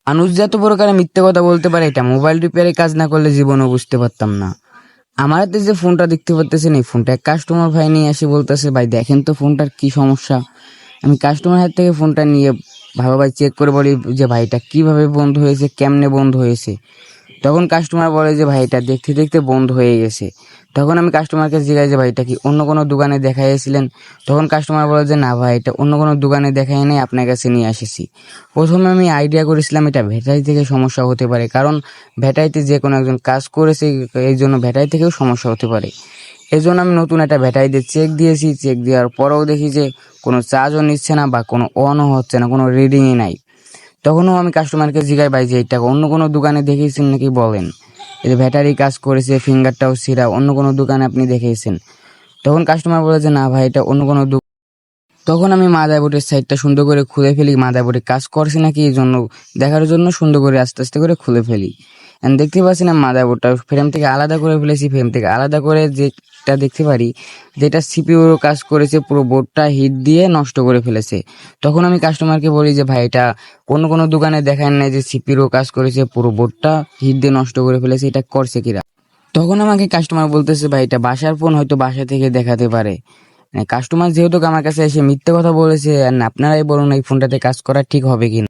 মানুষ যে এত প্রকারে মিথ্যে কথা বলতে পারে এটা মোবাইল রিপেয়ারে কাজ না করলে জীবনও বুঝতে পারতাম না। আমার হাতে যে ফোনটা দেখতে পারতেছেন এই ফোনটা এক কাস্টমার ভাই নিয়ে এসে বলতেছে, ভাই দেখেন তো ফোনটার কি সমস্যা। আমি কাস্টমার হাত থেকে ফোনটা নিয়ে ভালোভাবে চেক করে বলি যে ভাই এটা কিভাবে বন্ধ হয়েছে, কেমনে বন্ধ হয়েছে। তখন কাস্টমার বলে যে ভাই এটা দেখতে দেখতে বন্ধ হয়ে গেছে। তখন আমি কাস্টমারকে জিজ্ঞাসা যে ভাই এটা কি অন্য কোনো দোকানে দেখাইছিলেন। তখন কাস্টমার বলে যে না ভাই এটা অন্য কোনো দোকানে দেখাই নাই, আপনার কাছে নিয়ে এসেছি। প্রথমে আমি আইডিয়া করেছিলাম এটা ব্যাটারি থেকে সমস্যা হতে পারে, কারণ ব্যাটারিতে যে কোনো একজন কাজ করেছে, এই জন্য ব্যাটারি থেকেও সমস্যা হতে পারে। এই জন্য আমি নতুন একটা ব্যাটারি দিয়ে চেক দিয়েছি। চেক দেওয়ার পরেও দেখি যে কোনো চার্জও নিচ্ছে না বা কোনো অনও হচ্ছে না, কোনো রিডিংই নাই। তখনও আমি কাস্টমারকে জিজ্ঞাসা ভাই যে এটা অন্য কোনো দোকানে দেখিয়েছেন নাকি বলেন। এই যে ব্যাটারি কাজ করেছে, ফিঙ্গারটাও ছিঁড়া, অন্য কোনো দোকানে আপনি দেখিয়েছেন। তখন কাস্টমার বলে যে না ভাই এটা অন্য কোনো তখন আমি মাদারবোর্ডের সাইডটা সুন্দর করে খুলে ফেলি, মাদারবোর্ডে কাজ করছে নাকি এই জন্য দেখার জন্য সুন্দর করে আস্তে আস্তে করে খুলে ফেলি। দেখতে পাচ্ছি না মাদারবোর্ডটা ফ্রেম থেকে আলাদা করে ফেলেছি। ফ্রেম থেকে আলাদা করে যেটা দেখতে পারি যেটা সিপিইউর কাজ করেছে, পুরো বোর্ডটা হিট দিয়ে নষ্ট করে ফেলেছে। তখন আমি কাস্টমারকে বলি যে ভাই এটা অন্য কোনো দোকানে দেখান নাই যে সিপিইউর কাজ করেছে, পুরো বোর্ডটা হিট দিয়ে নষ্ট করে ফেলেছে, এটা করছে কিরা। তখন আমাকে কাস্টমার বলতেছে ভাই এটা বাসার ফোন, হয়তো বাসা থেকে দেখাতে পারে। কাস্টমার যেহেতু আমার কাছে এসে মিথ্যে কথা বলেছে, আর আপনারাই বলুন এই ফোনটাতে কাজ করা ঠিক হবে কিনা।